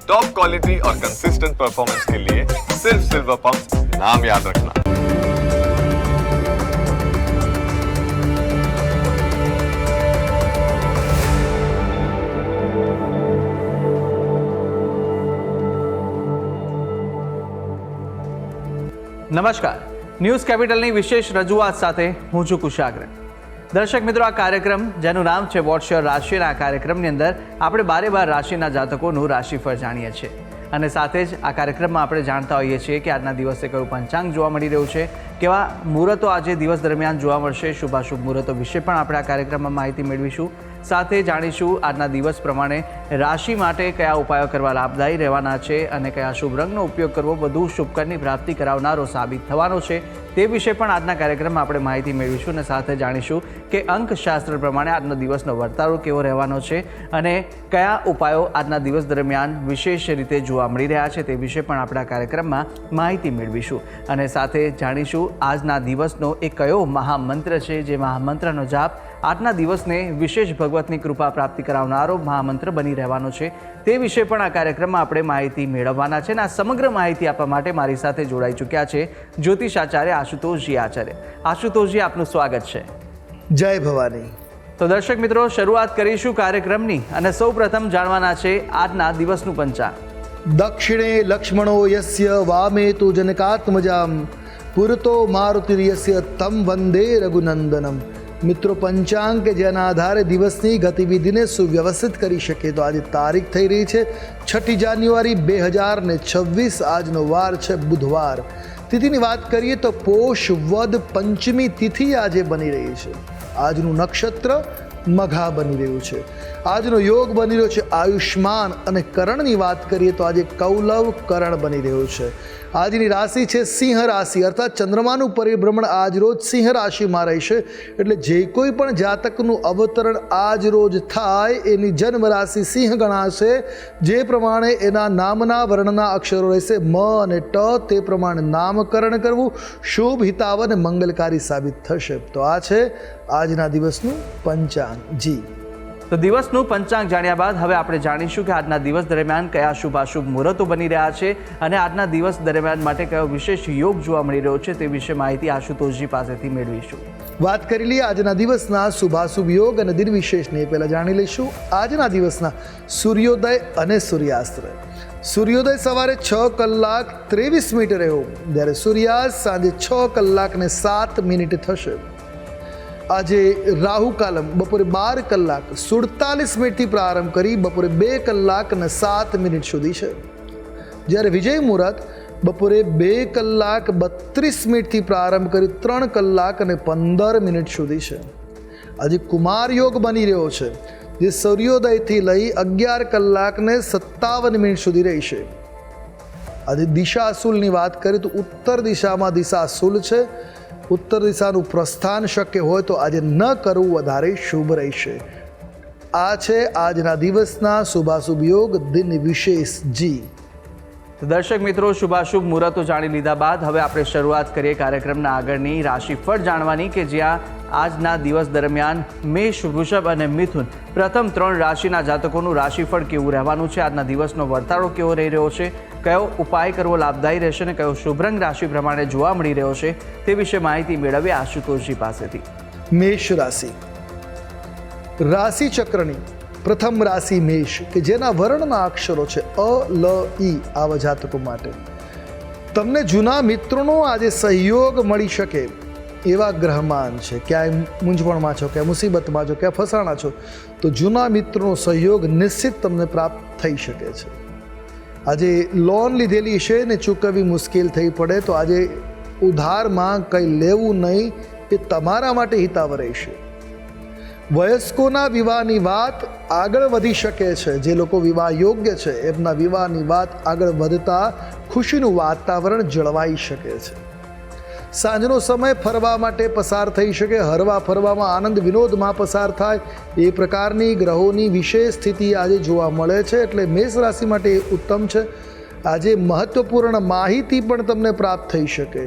Top quality और consistent performance के लिए सिर्फ सिल्वर पंप नाम याद रखना। નમસ્કાર, ન્યૂઝ કેપિટલની વિશેષ રજૂઆત સાથે હું છું કુશાગ્ર. દર્શક મિત્રો, આ કાર્યક્રમ જેનું નામ છે વોટ્સ યોર રાશિ, આ કાર્યક્રમની અંદર આપણે 12 રાશિના જાતકોનું રાશિફળ જાણીએ છીએ અને સાથે જ આ કાર્યક્રમમાં આપણે જાણતા હોઈએ છીએ કે આજના દિવસે કયું પંચાંગ જોવા મળી રહ્યું છે, કેવા મુહૂર્તો આજે દિવસ દરમિયાન જોવા મળશે, શુભાશુભ મુહૂર્તો વિશે પણ આપણે આ કાર્યક્રમમાં માહિતી મેળવીશું. સાથે જાણીશું આજના દિવસ પ્રમાણે રાશિ માટે કયા ઉપાયો કરવા લાભદાયી રહેવાના છે અને કયા શુભ રંગનો ઉપયોગ કરવો વધુ શુભકરની પ્રાપ્તિ કરાવનારો સાબિત થવાનો છે તે વિશે પણ આજના કાર્યક્રમમાં આપણે માહિતી મેળવીશું અને સાથે જાણીશું કે અંકશાસ્ત્ર પ્રમાણે આજનો દિવસનો વર્તારો કેવો રહેવાનો છે અને કયા ઉપાયો આજના દિવસ દરમિયાન વિશેષ રીતે જોવા મળી રહ્યા છે તે વિશે પણ આપણે આ કાર્યક્રમમાં માહિતી મેળવીશું અને સાથે જાણીશું આજના દિવસનો એક કયો મહામંત્ર છે જે મહામંત્રનો જાપ આજના દિવસને વિશેષ ભગવતની કૃપા પ્રાપ્તિ કરાવનારો મહામંત્ર બની રહેવાનો છે તે વિશે પણ આ કાર્યક્રમમાં આપણે માહિતી મેળવવાના છે અને આ સમગ્ર માહિતી આપવા માટે મારી સાથે જોડાઈ ચૂક્યા છે જ્યોતિષાચાર્ય આશુતોષજી આચાર્ય. આશુતોષજી, આપનું સ્વાગત છે. જય ભવાની. તો દર્શક મિત્રો, શરૂઆત કરીશું કાર્યક્રમની અને સૌ પ્રથમ જાણવાના છે આજના દિવસનું પંચાંગ. દક્ષિણે લક્ષ્મણો યસ્ય વામે તુ જનકાત્મજામ પુરતો મારુતિર્યસ્ય તમ વંદે રઘુનંદનમ. મિત્રો, પંચાંગ કે જેના આધારે દિવસની ગતિવિધિને સુવ્યવસ્થિત કરી શકે તો આજે તારીખ થઈ રહી છે 6 જાન્યુઆરી 2026. આજનો વાર છે બુધવાર. તિથિની વાત કરીએ તો પોષ વદ પંચમી તિથિ આજે બની રહી છે. આજનું નક્ષત્ર મઘા બની રહ્યું છે. આજનો યોગ બની રહ્યો છે આયુષ્માન અને કરણની વાત કરીએ તો આજે કૌલવ કરણ બની રહ્યું છે. આજની રાશિ છે સિંહ રાશિ, અર્થાત ચંદ્રમાનું પરિભ્રમણ આજ રોજ સિંહ રાશિમાં રહેશે. એટલે જે કોઈ પણ જાતકનું અવતરણ આજ રોજ થાય એની જન્મ રાશિ સિંહ ગણાશે. જે પ્રમાણે એના નામના વર્ણના અક્ષરો રહેશે મ અને ટ, તે પ્રમાણે નામકરણ કરવું શુભ, હિતાવ અને મંગલકારી સાબિત થશે. તો આ છે આજના દિવસનું પંચાંગ. જી, તો દિવસનું પંચાંગ જાણ્યા બાદ હવે આપણે જાણીશું કે આજના દિવસ દરમિયાન કયા શુભાશુભ મુહૂર્તો બની રહ્યા છે અને આજના દિવસ દરમિયાન માટે કયો વિશેષ યોગ જોવા મળી રહ્યો છે તે વિશે માહિતી આશુતોષજી પાસેથી મેળવીશું. વાત કરી લઈએ આજના દિવસના શુભાશુભ યોગ અને દિન વિશેષને પહેલાં જાણી લઈશું આજના દિવસના સૂર્યોદય અને સૂર્યાસ્ત. સૂર્યોદય સવારે 6:23 રહ્યો, જ્યારે સૂર્યાસ્ત સાંજે 6:07 થશે. આજે રાહુ કાલમ બપોરે 12:47 પ્રારંભ કરી બપોરે 2:07 સુધી છે, જ્યારે વિજય મુહૂર્ત બપોરે 2:32 પ્રારંભ કરી 3:15 સુધી છે. આજે કુમાર યોગ બની રહ્યો છે, જે સૂર્યોદયથી લઈ 11:57 સુધી રહેશે. આજે દિશાશુલની વાત કરીએ તો ઉત્તર દિશામાં દિશાશુલ છે. ઉત્તર દિશાનું પ્રસ્થાન શક્ય હોય તો આજે ન કરવું વધારે શુભ રહેશે. આ છે આજના દિવસના શુભાશુભ યોગ દિન વિશેષ. જી, તો દર્શક મિત્રો, શુભાશુભ મુહૂર્તો જાણી લીધા બાદ હવે આપણે શરૂઆત કરીએ કાર્યક્રમના આગળની રાશિફળ જાણવાની કે જ્યાં આજના દિવસ દરમિયાન મેષ, વૃષભ અને મિથુન પ્રથમ 3 રાશિના જાતકોનું રાશિફળ કેવું રહેવાનું છે, આજના દિવસનો વર્તારો કેવો રહી રહ્યો છે, કયો ઉપાય કરવો લાભદાયી રહેશે અને કયો શુભ રંગ રાશિ પ્રમાણે જોવા મળી રહ્યો છે તે વિશે માહિતી મેળવીએ આશુતોષજી પાસેથી. મેષ રાશિ. રાશિ ચક્રની પ્રથમ રાશિ મેષ કે જેના વર્ણના અક્ષરો છે અ, લ, ઈ. આવા જાતકો માટે તમને જૂના મિત્રોનો આજે સહયોગ મળી શકે એવા ગ્રહમાન છે. ક્યાંય મૂંઝવણમાં છો, ક્યાંય મુસીબતમાં છો, ક્યાંય ફસાણા છો તો જૂના મિત્રોનો સહયોગ નિશ્ચિત તમને પ્રાપ્ત થઈ શકે છે. આજે લોન લીધેલી છે ને ચૂકવવી મુશ્કેલ થઈ પડે તો આજે ઉધારમાં કંઈ લેવું નહીં, એ તમારા માટે હિતાવ રહેશે. વયસ્કોના વિવાહની વાત આગળ વધી શકે છે. જે લોકો વિવાહ યોગ્ય છે એમના વિવાહની વાત આગળ વધતા ખુશીનું વાતાવરણ જળવાઈ શકે છે. સાંજનો સમય ફરવા માટે પસાર થઈ શકે, હરવા ફરવામાં આનંદ વિનોદમાં પસાર થાય એ પ્રકારની ગ્રહોની વિશેષ સ્થિતિ આજે જોવા મળે છે. એટલે મેષ રાશિ માટે ઉત્તમ છે. આજે મહત્વપૂર્ણ માહિતી પણ તમને પ્રાપ્ત થઈ શકે.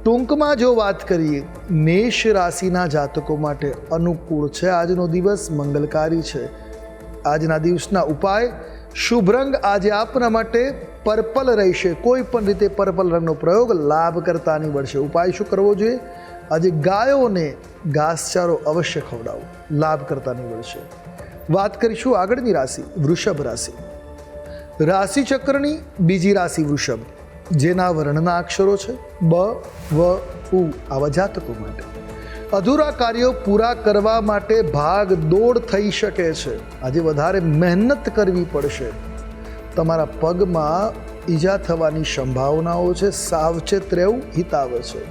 ટૂંકમાં જો વાત કરીએ, મેષ રાશિના જાતકો માટે અનુકૂળ છે. આજનો દિવસ મંગલકારી છે. આજના દિવસના ઉપાય શુભ રંગ આજે આપના માટે પર્પલ રહેશે. કોઈ પણ રીતે પર્પલ રંગનો પ્રયોગ લાભકર્તા નીવડશે. ઉપાય શું કરવો જોઈએ? આજે ગાયોને ઘાસચારો અવશ્ય ખવડાવો, લાભકર્તા નીવડશે. વાત કરીશું આગળની રાશિ વૃષભ રાશિ. રાશિ ચક્રની બીજી રાશિ વૃષભ, જેના વર્ણના અક્ષરો છે બ, વ, ઉ. આવા જાતકો માટે અધૂરા કાર્યો પૂરા કરવા માટે ભાગ દોડ થઈ શકે છે. આજે વધારે મહેનત કરવી પડશે. તમારા પગમાં ઈજા થવાની સંભાવનાઓ છે. સાવચેત રહેવું હિતાવ છે.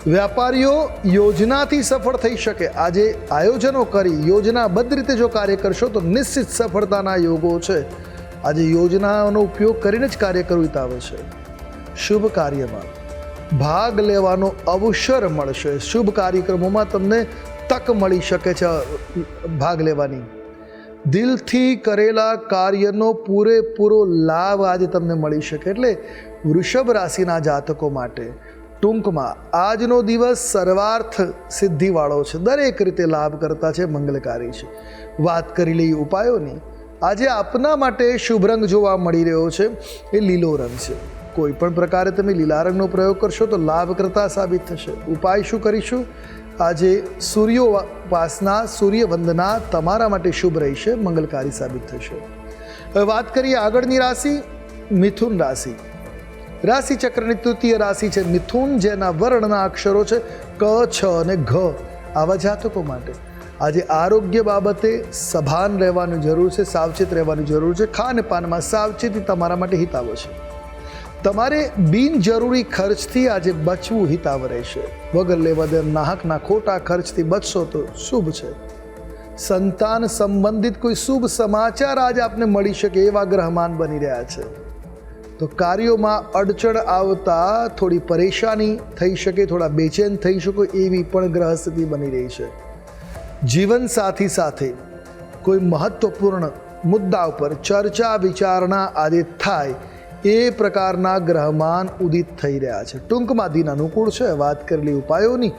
વ્યાપારીઓ યોજનાથી સફળ થઈ શકે. આજે આયોજનો કરી યોજનાબદ્ધ રીતે જો કાર્ય કરશો તો નિશ્ચિત સફળતાના યોગો છે. આજે યોજનાનો ઉપયોગ કરીને જ કાર્ય કરવું હિતાવ છે. શુભ કાર્યમાં ભાગ લેવાનો અવસર મળશે. શુભ કાર્યક્રમોમાં તમને તક મળી શકે છે ભાગ લેવાની. દિલથી કરેલા કાર્યનો પૂરેપૂરો લાભ આજે તમને મળી શકે. એટલે વૃષભ રાશિના જાતકો માટે ટૂંકમાં આજનો દિવસ સર્વાર્થ સિદ્ધિવાળો છે. દરેક રીતે લાભ કરતા છે, મંગલકારી છે. વાત કરી લઈએ ઉપાયોની. આજે આપના માટે શુભ રંગ જોવા મળી રહ્યો છે એ લીલો રંગ છે. કોઈ પણ પ્રકારે તમે લીલા રંગનો પ્રયોગ કરશો તો લાભ કરતા સાબિત થશે. ઉપાય શું કરીશું? આજે સૂર્યોપાસના, સૂર્ય વંદના તમારા માટે શુભ રહેશે, મંગલકારી સાબિત થશે. હવે વાત કરીએ આગળની રાશિ મિથુન રાશિ. રાશિ ચક્રની તૃતીય રાશિ છે મિથુન, જેના વર્ણના અક્ષરો છે ક, છ અને ઘ. આવા જાતકો માટે આજે આરોગ્ય બાબતે સભાન રહેવાની જરૂર છે, સાવચેત રહેવાની જરૂર છે. ખાનપાનમાં સાવચેતી તમારા માટે હિતાવ છે. તમારે બિનજરૂરી ખર્ચથી આજે બચવું હિતાવ રહેશે. વગર લેવા દે નાહકના ખોટા ખર્ચથી બચશો તો શુભ છે. સંતાન સંબંધિત કોઈ શુભ સમાચાર આજે આપને મળી શકે એવા ગ્રહમાન બની રહ્યા છે. તો કાર્યોમાં અડચણ આવતા થોડી પરેશાની થઈ શકે, થોડા બેચેન થઈ શકો એવી પણ ગ્રહ સ્થિતિ બની રહી છે. જીવનસાથી સાથે કોઈ મહત્વપૂર્ણ મુદ્દા ઉપર ચર્ચા વિચારણા આજે થાય એ પ્રકારના ગ્રહમાન ઉદિત થઈ રહ્યા છે. ટૂંકમાં દિન અનુકૂળ છે. વાત કરેલી ઉપાયોની.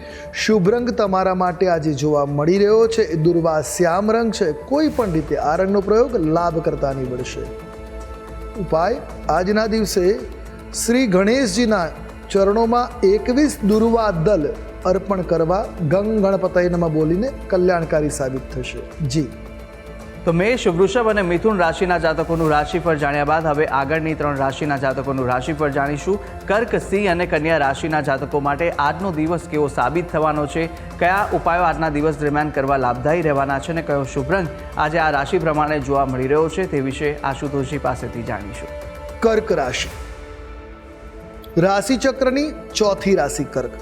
શુભ રંગ તમારા માટે આજે જોવા મળી રહ્યો છે એ દુર્વા શ્યામ રંગ છે. કોઈ પણ રીતે આ રંગનો પ્રયોગ લાભ કરતા નીવડશે. ઉપાય આજના દિવસે શ્રી ગણેશજીના ચરણોમાં 21 દુર્વા દલ અર્પણ કરવા ગંગ ગણપતય નમઃ બોલીને કલ્યાણકારી સાબિત થશે. જી તો મેષ, વૃષભ અને મિથુન રાશિના જાતકોનું રાશિફળ જાણ્યા બાદ હવે આગળની 3 રાશિના જાતકોનું રાશિફળ જાણીશું. કર્ક, સિંહ અને કન્યા રાશિના જાતકો માટે આજનો દિવસ કેવો સાબિત થવાનો છે, કયા ઉપાયો આજના દિવસ દરમિયાન કરવા લાભદાયી રહેવાના છે અને કયો શુભ રંગ આજે આ રાશિ પ્રમાણે જોવા મળી રહ્યો છે તે વિશે આશુતોષજી પાસેથી જાણીશું. કર્ક રાશિ. રાશિ ચક્રની ચોથી રાશિ કર્ક,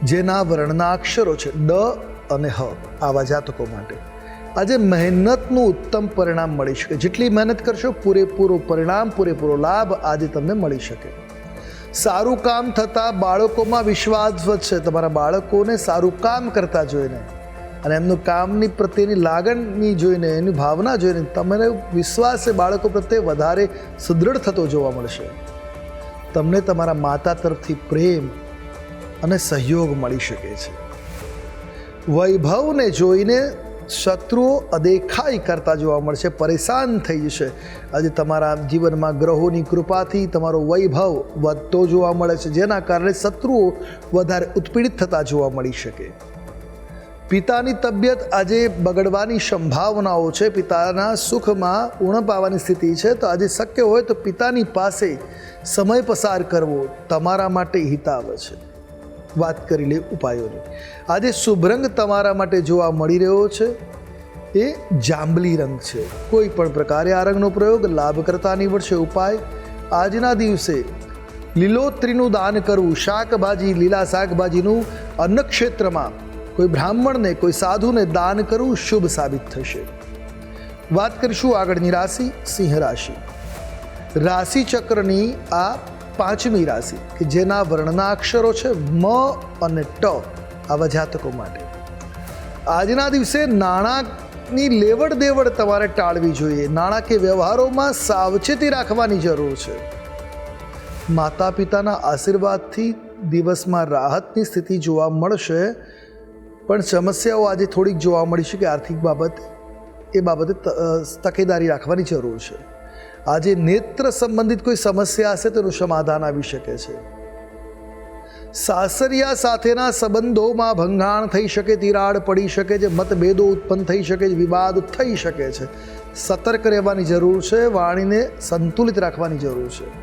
જેના વર્ણના અક્ષરો છે ડ અને હ. આવા જાતકો માટે આજે મહેનતનું ઉત્તમ પરિણામ મળી શકે. જેટલી મહેનત કરશો પૂરેપૂરું પરિણામ, પૂરેપૂરો લાભ આજે તમને મળી શકે. સારું કામ થતાં બાળકોમાં વિશ્વાસ વધશે. તમારા બાળકોને સારું કામ કરતા જોઈને અને એમનું કામની પ્રત્યેની લાગણી જોઈને, એની ભાવના જોઈને તમને વિશ્વાસ એ બાળકો પ્રત્યે વધારે સુદૃઢ થતો જોવા મળશે. તમને તમારા માતા તરફથી પ્રેમ અને સહયોગ મળી શકે છે. વૈભવને જોઈને શત્રુઓ અદેખાઈ કરતા જોવા મળશે, પરેશાન થઈ જશે. આજે તમારા જીવનમાં ગ્રહોની કૃપાથી તમારો વૈભવ વધતો જોવા મળે છે, જેના કારણે શત્રુઓ વધારે ઉત્પીડિત થતા જોવા મળી શકે. પિતાની તબિયત આજે બગડવાની સંભાવનાઓ છે. પિતાના સુખમાં ઉણપ આવવાની સ્થિતિ છે. તો આજે શક્ય હોય તો પિતાની પાસે સમય પસાર કરવો તમારા માટે હિતાવ છે. વાત કરી લે ઉપાયોની. આજે શુભ રંગ તમારા માટે જોવા મળી રહ્યો છે એ જાંબલી રંગ છે. કોઈ પણ પ્રકારે આ રંગનો પ્રયોગ લાભ કરતા નીવડશે. ઉપાય આજના દિવસે લીલોતરીનું દાન કરવું, શાકભાજી, લીલા શાકભાજીનું અન્નક્ષેત્રમાં કોઈ બ્રાહ્મણને, કોઈ સાધુને દાન કરવું શુભ સાબિત થશે. વાત કરીશું આગળની રાશિ સિંહ રાશિ. રાશિ ચક્રની આ પાંચમી રાશિ કે જેના વર્ણના અક્ષરો છે મ અને ટ. આવા જાતકો માટે આજના દિવસે નાણાંની લેવડ દેવડ તમારે ટાળવી જોઈએ. નાણાકીય વ્યવહારોમાં સાવચેતી રાખવાની જરૂર છે. માતા પિતાના આશીર્વાદથી દિવસમાં રાહતની સ્થિતિ જોવા મળશે, પણ સમસ્યાઓ આજે થોડીક જોવા મળી શકે આર્થિક બાબતે. એ બાબતે તકેદારી રાખવાની જરૂર છે. આજે નેત્ર સંબંધિત કોઈ સમસ્યા હશે તેનું સમાધાન આવી શકે છે. સાસરિયા સાથેના સંબંધોમાં ભંગાણ થઈ શકે, તિરાડ પડી શકે છે, મતભેદો ઉત્પન્ન થઈ શકે છે, વિવાદ થઈ શકે છે. સતર્ક રહેવાની જરૂર છે, વાણીને સંતુલિત રાખવાની જરૂર છે.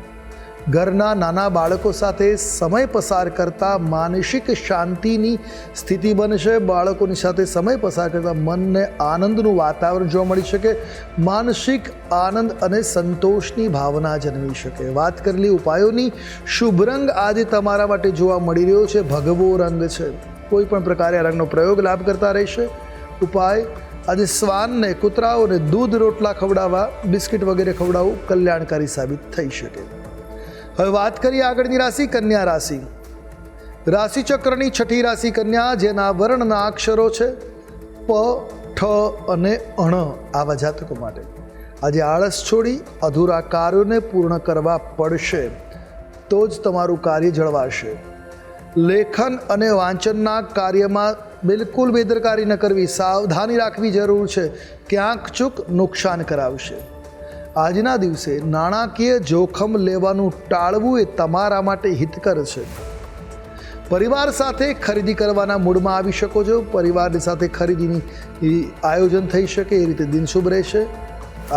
ઘરના નાના બાળકો સાથે સમય પસાર કરતા માનસિક શાંતિની સ્થિતિ બનશે. બાળકોની સાથે સમય પસાર કરતા મનને આનંદનું વાતાવરણ જોવા મળી શકે. માનસિક આનંદ અને સંતોષની ભાવના જન્મી શકે. વાત કરેલી ઉપાયોની શુભ રંગ આજે તમારા માટે જોવા મળી રહ્યો છે ભગવો રંગ છે. કોઈ પણ પ્રકારે આ રંગનો પ્રયોગ લાભ કરતા રહેશે. ઉપાય આજે શ્વાનને, કૂતરાઓને દૂધ રોટલા ખવડાવવા, બિસ્કિટ વગેરે ખવડાવવું કલ્યાણકારી સાબિત થઈ શકે. હવે વાત કરીએ આગળની રાશિ, કન્યા રાશિ. રાશિચક્રની છઠ્ઠી રાશિ કન્યા, જેના વર્ણના અક્ષરો છે પ, ઠ અને અણ. આવા જાતકો માટે આજે આળસ છોડી અધૂરા કાર્યોને પૂર્ણ કરવા પડશે, તો જ તમારું કાર્ય જળવાશે. લેખન અને વાંચનના કાર્યમાં બિલકુલ બેદરકારી ન કરવી, સાવધાની રાખવી જરૂર છે. ક્યાંક ચૂક નુકસાન કરાવશે. આજના દિવસે નાણાકીય જોખમ લેવાનું ટાળવું એ તમારા માટે હિતકર છે. પરિવાર સાથે ખરીદી કરવાના મૂડમાં આવી શકો છો. પરિવારની સાથે ખરીદીની આયોજન થઈ શકે એ રીતે દિન શુભ રહેશે.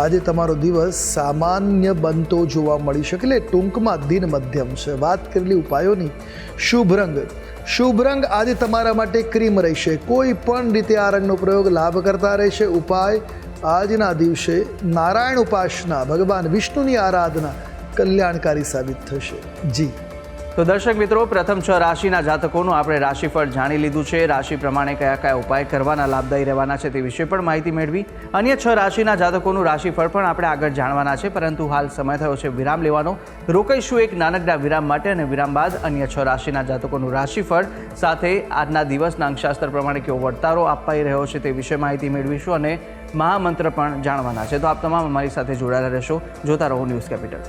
આજે તમારો દિવસ સામાન્ય બનતો જોવા મળી શકે, એટલે ટૂંકમાં દિન મધ્યમ છે. વાત કરેલી ઉપાયોની શુભ રંગ, શુભ રંગ આજે તમારા માટે ક્રીમ રહેશે. કોઈ પણ રીતે આ રંગનો પ્રયોગ લાભ કરતા રહેશે. ઉપાય આજના દિવસે નારાયણ ઉપાસના, ભગવાન વિષ્ણુની આરાધના કલ્યાણકારી સાબિત થશે. જી તો દર્શક મિત્રો, પ્રથમ 6 રાશિના જાતકોનું આપણે રાશિફળ જાણી લીધું છે. રાશિ પ્રમાણે કયા કયા ઉપાય કરવાના લાભદાયી રહેવાના છે તે વિશે પણ માહિતી મેળવી. અન્ય 6 રાશિના જાતકોનું રાશિફળ પણ આપણે આગળ જાણવાના છે, પરંતુ હાલ સમય થયો છે વિરામ લેવાનો. રોકાઈશું એક નાનકડા વિરામ માટે, અને વિરામ બાદ અન્ય 6 રાશિના જાતકોનું રાશિફળ સાથે આજના દિવસના અંકશાસ્ત્ર પ્રમાણે કેવો વર્તારો અપાઈ રહ્યો છે તે વિશે માહિતી મેળવીશું, અને મહામંત્ર પણ જાણવાના છે. તો આપ તમામ અમારી સાથે જોડાયેલા રહેશો. જોતા રહો ન્યૂઝ કેપિટલ.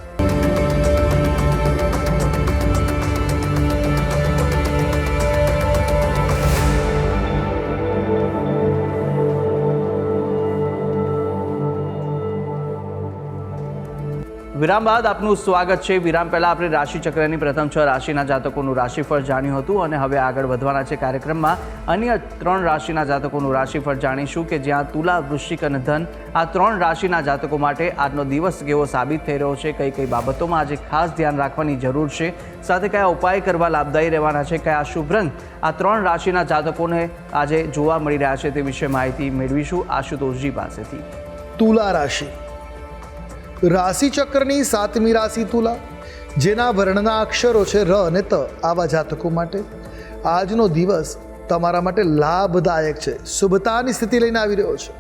વિરામ બાદ આપનું સ્વાગત છે. વિરામ પહેલાં આપણે રાશિચક્રની પ્રથમ 6 રાશિના જાતકોનું રાશિફળ જાણ્યું હતું, અને હવે આગળ વધવાના છે કાર્યક્રમમાં. અન્ય 3 રાશિના જાતકોનું રાશિફળ જાણીશું, કે જ્યાં તુલા, વૃશ્ચિક અને ધન, આ 3 રાશિના જાતકો માટે આજનો દિવસ કેવો સાબિત થઈ રહ્યો છે, કઈ કઈ બાબતોમાં આજે ખાસ ધ્યાન રાખવાની જરૂર છે, સાથે કયા ઉપાય કરવા લાભદાયી રહેવાના છે, કયા શુભ રંગ આ 3 રાશિના જાતકોને આજે જોવા મળી રહ્યા છે તે વિશે માહિતી મેળવીશું આશુતોષજી પાસેથી. તુલા રાશિ, રાશિચક્રની 7મી રાશિ તુલા, જેના વર્ણના અક્ષરો છે ર અને ત. આવા જાતકો માટે આજનો દિવસ તમારા માટે લાભદાયક છે. શુભતાની સ્થિતિ લઈને આવી રહ્યો છે.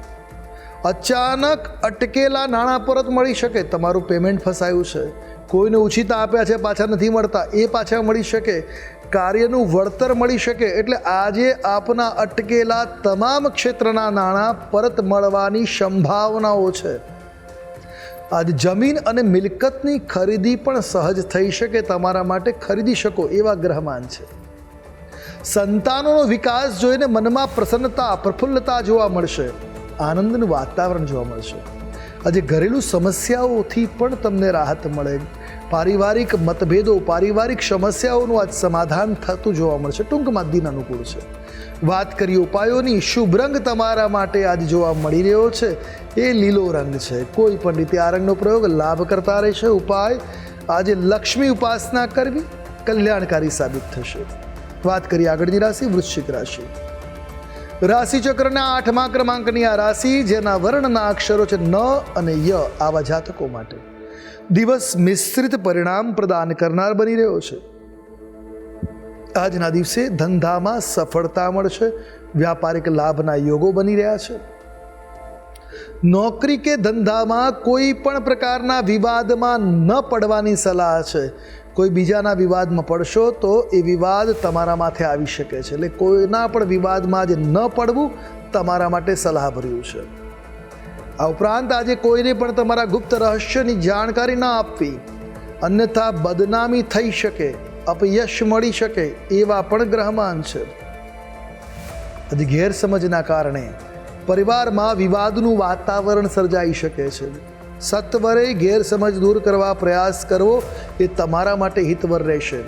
અચાનક અટકેલા નાણાં પરત મળી શકે. તમારું પેમેન્ટ ફસાયું છે, કોઈને ઉછીતા આપ્યા છે પાછા નથી મળતા, એ પાછા મળી શકે. કાર્યનું વળતર મળી શકે. એટલે આજે આપના અટકેલા તમામ ક્ષેત્રના નાણાં પરત મળવાની સંભાવનાઓ છે. આજે જમીન અને મિલકતની ખરીદી પણ સહજ થઈ શકે. તમારા માટે ખરીદી શકો એવા ગ્રહમાન છે. સંતાનોનો વિકાસ જોઈને મનમાં પ્રસન્નતા, પ્રફુલ્લતા જોવા મળશે. આનંદનું વાતાવરણ જોવા મળશે. આજે ઘરેલું સમસ્યાઓથી પણ તમને રાહત મળે. પારિવારિક મતભેદો, પારિવારિક સમસ્યાઓનું આજ સમાધાન થતું જોવા મળશે. ટૂંકમાં દિન અનુકૂળ છે. વાત કરીએ ઉપાયોની, શુભ રંગ તમારા માટે આજે જોવા મળી રહ્યો છે એ લીલો રંગ છે. કોઈ પણ રીતે આ રંગનો પ્રયોગ લાભ કરતા રહેશે. ઉપાય આજે લક્ષ્મી ઉપાસના કરવી કલ્યાણકારી સાબિત થશે. વાત કરીએ આગળની રાશિ, વૃશ્ચિક રાશિ. રાશિચક્રના 8મા ક્રમાંકની આ રાશિ, જેના વર્ણના અક્ષરો છે ન અને ય. આવા જાતકો માટે દિવસ મિશ્રિત પરિણામ પ્રદાન કરનાર બની રહ્યો છે. આજના દિવસે ધંધામાં સફળતા મળશે. વ્યાપારિક લાભના યોગો બની રહ્યા છે. નોકરી કે ધંધામાં કોઈ પણ પ્રકારના વિવાદમાં ન પડવાની સલાહ છે. કોઈ બીજાના વિવાદમાં પડશો તો એ વિવાદ તમારા માથે આવી શકે છે. એટલે કોઈના પણ વિવાદમાં આજે ન પડવું તમારા માટે સલાહભર્યું છે. આ ઉપરાંત આજે કોઈને પણ તમારા ગુપ્ત રહસ્યની જાણકારી ન આપવી, અન્યથા બદનામી થઈ શકે, અપયશ મળી શકે એવા પણ ગ્રહમાન છે. આજે ગેરસમજના કારણે પરિવારમાં વિવાદનું વાતાવરણ સર્જાઈ શકે છે. સત્વરે ગેરસમજ દૂર કરવા પ્રયાસ કરવો એ તમારા માટે હિતવર રહેશે.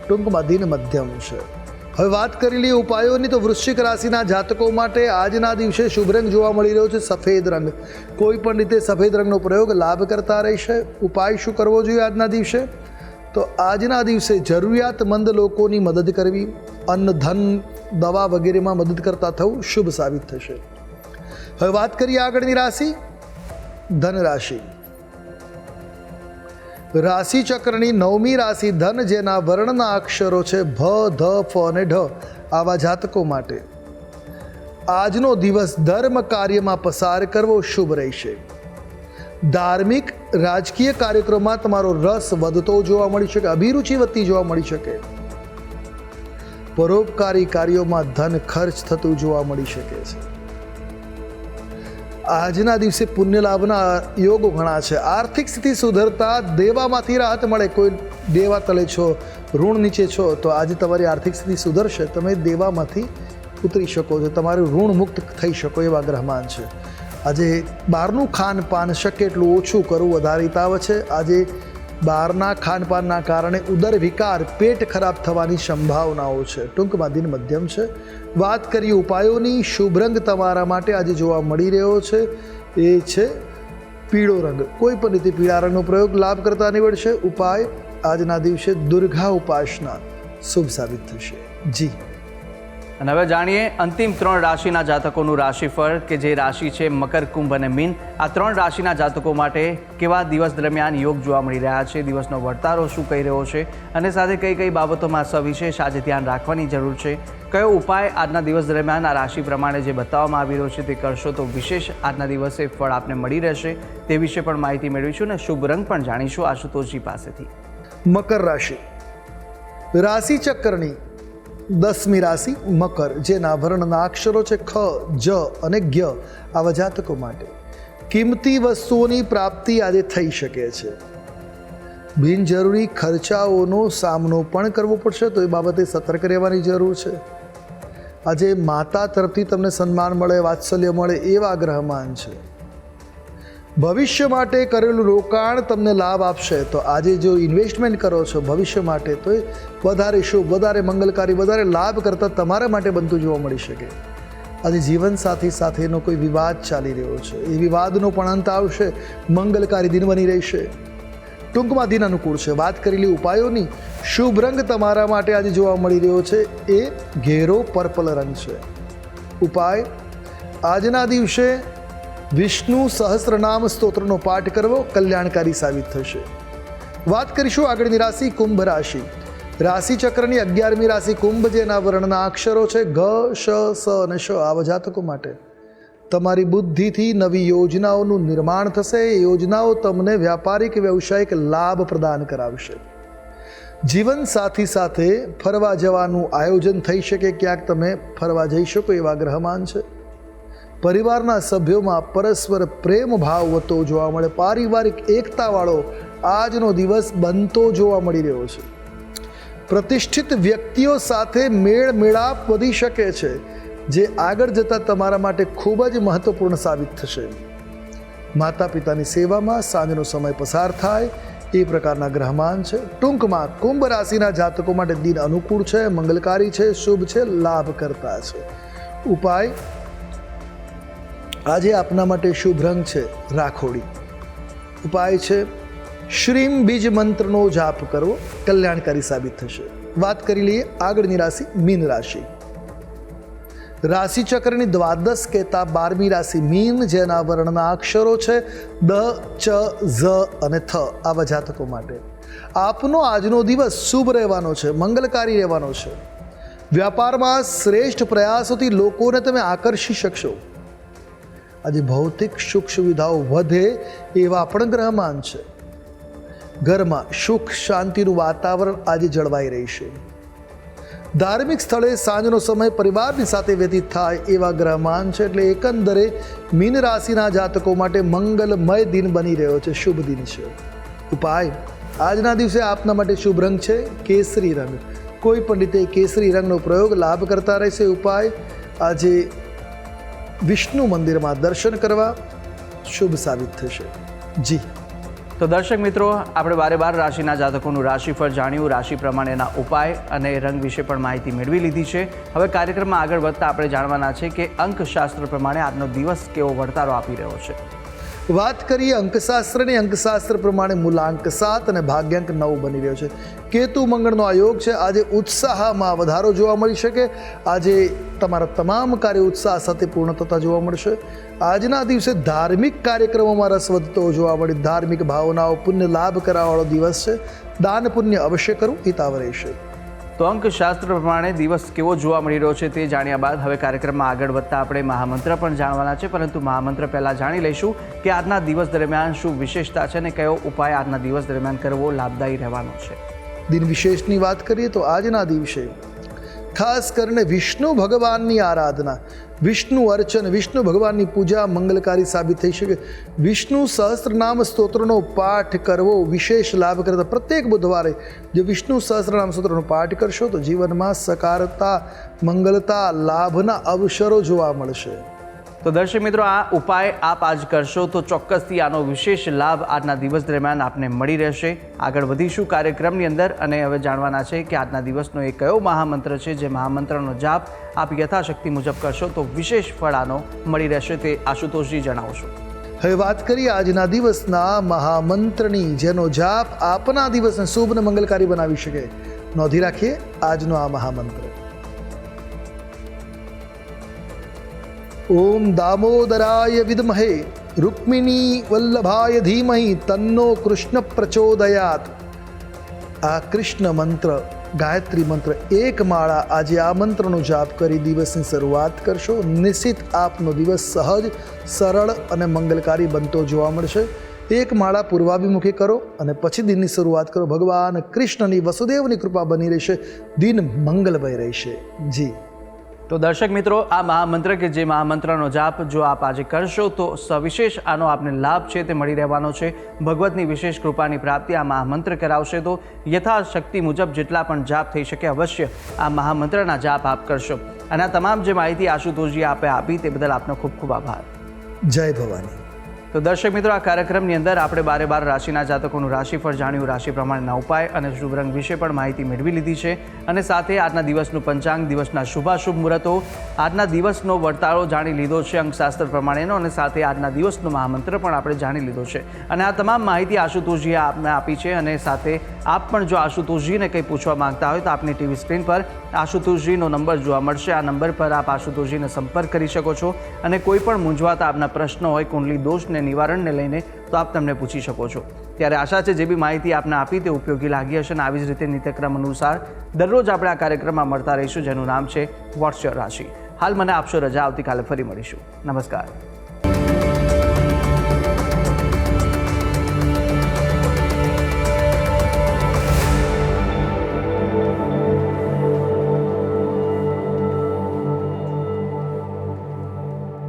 ટૂંકમાં દિન મધ્યમ છે. હવે વાત કરી લઈએ ઉપાયોની, તો વૃશ્ચિક રાશિના જાતકો માટે આજના દિવસે શુભ રંગ જોવા મળી રહ્યો છે સફેદ રંગ. કોઈ પણ રીતે સફેદ રંગનો પ્રયોગ લાભ કરતા રહેશે. ઉપાય શું કરવો જોઈએ આજના દિવસે? તો આજના દિવસે જરૂરિયાતમંદ લોકોની મદદ કરવી, અન્ન ધન દવા વગેરેમાં મદદ કરતા થવું શુભ સાબિત થશે. હવે વાત કરીએ આગળની રાશિ, ધન રાશિ. રાશિ ચક્રની 9મી રાશિ ધન, જેના વર્ણના અક્ષરો છે ભ, ધ, ફ અને ઢ, આવા જાતકો માટે આજનો દિવસ ધર્મ કાર્યમાં પસાર કરવો શુભ રહેશે. ધાર્મિક રાજકીય કાર્યક્રમમાં તમારો રસ વધતો જોવા મળી શકે, અભિરુચિ વધતી જોવા મળી શકે. પરોપકારી કાર્યોમાં ધન ખર્ચ થતું જોવા મળી શકે છે. આજના દિવસે પુણ્ય લાભના યોગો ઘણા છે. આર્થિક સ્થિતિ સુધરતા દેવામાંથી રાહત મળે. કોઈ દેવા તળે છો, ઋણ નીચે છો, તો આજે તમારી આર્થિક સ્થિતિ સુધરશે. તમે દેવામાંથી ઉતરી શકો છો, તમારું ઋણ મુક્ત થઈ શકો એવા ગ્રહમાન છે. આજે બહારનું ખાનપાન શક્ય એટલું ઓછું કરવું વધારે હિતાવ છે. આજે બહારના ખાનપાનના કારણે ઉદર વિકાર, પેટ ખરાબ થવાની સંભાવનાઓ છે. ટૂંકમાં દિન મધ્યમ છે. વાત કરીએ ઉપાયોની, શુભ રંગ તમારા માટે આજે જોવા મળી રહ્યો છે એ છે પીળો રંગ. કોઈ પણ રીતે પીળા રંગનો પ્રયોગ લાભ કરતા નીવડશે. ઉપાય આજના દિવસે દુર્ગા ઉપાસના શુભ સાબિત થશે. જી. અને હવે જાણીએ અંતિમ 3 રાશિના જાતકોનું રાશિફળ, કે જે રાશિ છે મકર, કુંભ અને મીન. આ 3 રાશિના જાતકો માટે કેવા દિવસ દરમિયાન યોગ જોવા મળી રહ્યા છે, દિવસનો વર્તારો શું કહી રહ્યો છે, અને સાથે કઈ કઈ બાબતોમાં સવિશેષ આજે ધ્યાન રાખવાની જરૂર છે, કયો ઉપાય આજના દિવસ દરમિયાન આ રાશિ પ્રમાણે જે બતાવવામાં આવી રહ્યો છે તે કરશો તો વિશેષ આજના દિવસે ફળ આપને મળી રહેશે, તે વિશે પણ માહિતી મેળવીશું અને શુભ રંગ પણ જાણીશું આશુતોષજી પાસેથી. મકર રાશિ. રાશિ ચક્રની 10મી રાશિ મકર, જેના વર્ણના અક્ષરો છે ખ, જ અને જ્ઞ, આવા જાતકો માટે કિંમતી વસ્તુઓની પ્રાપ્તિ આજે થઈ શકે છે. બિનજરૂરી ખર્ચાઓનો સામનો પણ કરવો પડશે, તો એ બાબતે સતર્ક રહેવાની જરૂર છે. આજે માતા તરફથી તમને સન્માન મળે, વાત્સલ્ય મળે એવા ગ્રહમાન છે. ભવિષ્ય માટે કરેલું રોકાણ તમને લાભ આપશે. તો આજે જો ઇન્વેસ્ટમેન્ટ કરો છો ભવિષ્ય માટે, તો એ વધારે શુભ, વધારે મંગલકારી, વધારે લાભ કરતાં તમારા માટે બનતું જોવા મળી શકે. આજે જીવનસાથી સાથેનો કોઈ વિવાદ ચાલી રહ્યો છે, એ વિવાદનો પણ અંત આવશે. મંગલકારી દિન બની રહેશે. ટૂંકમાં દિન અનુકૂળ છે. વાત કરેલી ઉપાયોની, શુભ રંગ તમારા માટે આજે જોવા મળી રહ્યો છે એ ઘેરો પર્પલ રંગ છે. ઉપાય આજના દિવસે વિષ્ણુ સહસ્રનામ સ્તોત્રનો પાઠ કરવો કલ્યાણકારી સાબિત થશે. વાત કરીશું આગળની રાશિ, કુંભ રાશિ. રાશિ ચક્રની 11મી રાશિ કુંભ, જેના વર્ણના અક્ષરો છે ઘ, શ, સ અને શ, આવા જાતકો માટે તમારી બુદ્ધિથી નવી યોજનાઓનું નિર્માણ થશે. એ યોજનાઓ તમને વ્યાપારિક વ્યવસાયિક લાભ પ્રદાન કરાવશે. જીવન સાથી સાથે ફરવા જવાનું આયોજન થઈ શકે. ક્યાંક તમે ફરવા જઈ શકો એવા ગ્રહમાન છે. પરિવારના સભ્યોમાં પરસ્પર પ્રેમ ભાવ વધતો જોવા મળે. પારિવારિક એકતાવાળો આજનો દિવસ બનતો જોવા મળી રહ્યો છે. પ્રતિષ્ઠિત વ્યક્તિઓ સાથે મેળ મેળાપ વધી શકે છે, જે આગળ જતાં તમારા માટે ખૂબ જ મહત્વપૂર્ણ સાબિત થશે. માતા પિતાની સેવામાં સાંજનો સમય પસાર થાય એ પ્રકારના ગ્રહમાન છે. ટૂંકમાં કુંભ રાશિના જાતકો માટે દિન અનુકૂળ છે, મંગલકારી છે, શુભ છે, લાભ કરતા છે. ઉપાય આજે આપના માટે શુભ રંગ છે રાખોડી. ઉપાય છે શ્રીમ બીજ મંત્રનો જાપ કરવો, કલ્યાણકારી સાબિત થશે. વાત કરી લઈએ આગળની રાશિ, મીન રાશિ. રાશિ ચક્રની 12 કહેતા 12મી રાશિ મીન, જેના વર્ણના અક્ષરો છે દ, ચ, ઝ અને થ, આવા જાતકો માટે આપનો આજનો દિવસ શુભ રહેવાનો છે, મંગલકારી રહેવાનો છે. વ્યાપારમાં શ્રેષ્ઠ પ્રયાસોથી લોકોને તમે આકર્ષી શકશો. આજે ભૌતિક સુખ સુવિધાઓ વધે એવા પણ ગ્રહમાન છે. ઘરમાં સુખ શાંતિનું વાતાવરણ આજે જળવાઈ રહેશે. ધાર્મિક સ્થળે સાંજનો સમય પરિવારની સાથે વ્યતીત થાય એવા ગ્રહમાન છે. એટલે એકંદરે મીન રાશિના જાતકો માટે મંગલમય દિન બની રહ્યો છે, શુભ દિન છે. ઉપાય આજના દિવસે આપના માટે શુભ રંગ છે કેસરી રંગ. કોઈ પણ રીતે કેસરી રંગનો પ્રયોગ લાભ કરતા રહેશે. ઉપાય આજે વિષ્ણુ મંદિરમાં દર્શન કરવા શુભ સાબિત થશે. જી. તો દર્શક મિત્રો, આપણે 12 રાશિના જાતકોનું રાશિફળ જાણ્યું, રાશિ પ્રમાણેના ઉપાય અને રંગ વિશે પણ માહિતી મેળવી લીધી છે. હવે કાર્યક્રમમાં આગળ વધતા આપણે જાણવાના છે કે અંકશાસ્ત્ર પ્રમાણે આજનો દિવસ કેવો વર્તારો આપી રહ્યો છે. વાત કરીએ અંકશાસ્ત્રની. અંકશાસ્ત્ર પ્રમાણે મૂલાંક 7 અને ભાગ્યાંક 9 બની રહ્યો છે. કેતુ મંગળનો આ યોગ છે. આજે ઉત્સાહમાં વધારો જોવા મળી શકે. આજે તમારા તમામ કાર્ય ઉત્સાહ સાથે પૂર્ણ થતા જોવા મળશે. આજના દિવસે ધાર્મિક કાર્યક્રમોમાં રસ વધતો જોવા મળે. ધાર્મિક ભાવનાઓ, પુણ્ય લાભ કરાવવાળો દિવસ છે. દાન પુણ્ય અવશ્ય કરવું હિતાવ રહેશે. તો અંકશાસ્ત્ર પ્રમાણે દિવસ કેવો જોવા મળી રહ્યો છે તે જાણ્યા બાદ હવે કાર્યક્રમમાં આગળ વધતા આપણે મહામંત્ર પણ જાણવાના છે. પરંતુ મહામંત્ર પહેલાં જાણી લઈશું કે આજના દિવસ દરમિયાન શું વિશેષતા છે અને કયો ઉપાય આજના દિવસ દરમિયાન કરવો લાભદાયી રહેવાનો છે. દિન વિશેષની વાત કરીએ તો આજના દિવસે ખાસ કરીને વિષ્ણુ ભગવાનની આરાધના, વિષ્ણુ અર્ચન, વિષ્ણુ ભગવાનની પૂજા મંગલકારી સાબિત થઈ શકે. વિષ્ણુ સહસ્ત્રનામ સ્તોત્રનો પાઠ કરવો વિશેષ લાભ કરતા. પ્રત્યેક બુધવારે જો વિષ્ણુ સહસ્ત્રનામ સ્તોત્રનો પાઠ કરશો તો જીવનમાં સકારતા, મંગલતા, લાભના અવસરો જોવા મળશે. તો દર્શક મિત્રો, આ ઉપાય આપ આજ કરશો તો ચોક્કસથી આનો વિશેષ લાભ આજના દિવસ દરમિયાન આપને મળી રહેશે. આગળ વધીશું કાર્યક્રમની અંદર અને હવે જાણવાના છે કે આજના દિવસનો એ કયો મહામંત્ર છે જે મહામંત્રનો જાપ આપ યથાશક્તિ મુજબ કરશો તો વિશેષ ફળ આનો મળી રહેશે. તે આશુતોષજી જણાવશો. હવે વાત કરીએ આજના દિવસના મહામંત્રની, જેનો જાપ આપના દિવસને શુભ અને મંગલકારી બનાવી શકે. નોંધી રાખીએ આજનો આ મહામંત્ર. ઓમ દામોદરાય વિદ્મહે રૂક્મિણી વલ્લભાય ધીમહિ તન્નો કૃષ્ણ પ્રચોદયાત. આ કૃષ્ણ મંત્ર, ગાયત્રી મંત્ર એક માળા આજે આ મંત્રનો જાપ કરી દિવસની શરૂઆત કરશો. નિશ્ચિત આપનો દિવસ સહજ, સરળ અને મંગલકારી બનતો જોવા મળશે. એક માળા પૂર્વાભિમુખે કરો અને પછી દિનની શરૂઆત કરો. ભગવાન કૃષ્ણની, વસુદેવની કૃપા બની રહેશે. દિન મંગલમય રહેશે. જી. તો દર્શક મિત્રો, આ મહામંત્ર કે જે મહામંત્રનો જાપ જો આપ આજે કરશો તો સવિશેષ આનો આપને લાભ છે તે મળી રહેવાનો છે. ભગવતની વિશેષ કૃપાની પ્રાપ્તિ આ મહામંત્ર કરાવશે. તો યથાશક્તિ મુજબ જેટલા પણ જાપ થઈ શકે અવશ્ય આ મહામંત્રના જાપ આપ કરશો. અને આ તમામ જે માહિતી આશુતોષજી આપે આપી તે બદલ આપનો ખૂબ ખૂબ આભાર. જય ભવાની. તો દર્શક મિત્રો, આ કાર્યક્રમની અંદર આપણે 12 રાશિના જાતકોનું રાશિફળ જાણ્યું, રાશિ પ્રમાણેના ઉપાય અને શુભ રંગ વિશે પણ માહિતી મેળવી લીધી છે. અને સાથે આજના દિવસનું પંચાંગ, દિવસના શુભાશુભ મુહૂર્તો, આજના દિવસનો વર્તાળો જાણી લીધો છે અંકશાસ્ત્ર પ્રમાણેનો, અને સાથે આજના દિવસનો મહામંત્ર પણ આપણે જાણી લીધો છે. અને આ તમામ માહિતી આશુતોષજીએ આપને આપી છે. અને સાથે આપ પણ જો આશુતોષજીને કંઈ પૂછવા માંગતા હોય તો આપની ટીવી સ્ક્રીન પર આશુતોષજીનો નંબર જોવા મળશે. આ નંબર પર આપ આશુતોષજીને સંપર્ક કરી શકો છો અને કોઈ પણ મૂંઝવાતા આપના પ્રશ્નો હોય, કુંડલી દોષને નિવારણને લઈને, તો આપ તમને પૂછી શકો છો. ત્યારે આશા છે જે બી માહિતી આપને આપી તે ઉપયોગી લાગી હશે. અને આવી જ રીતે નિત્યક્રમ અનુસાર દરરોજ આપણે આ કાર્યક્રમમાં મળતા રહીશું જેનું નામ છે વોટ્સ યોર રાશિ. હાલ મને આપશો રજા. આવતીકાલે ફરી મળીશું. નમસ્કાર.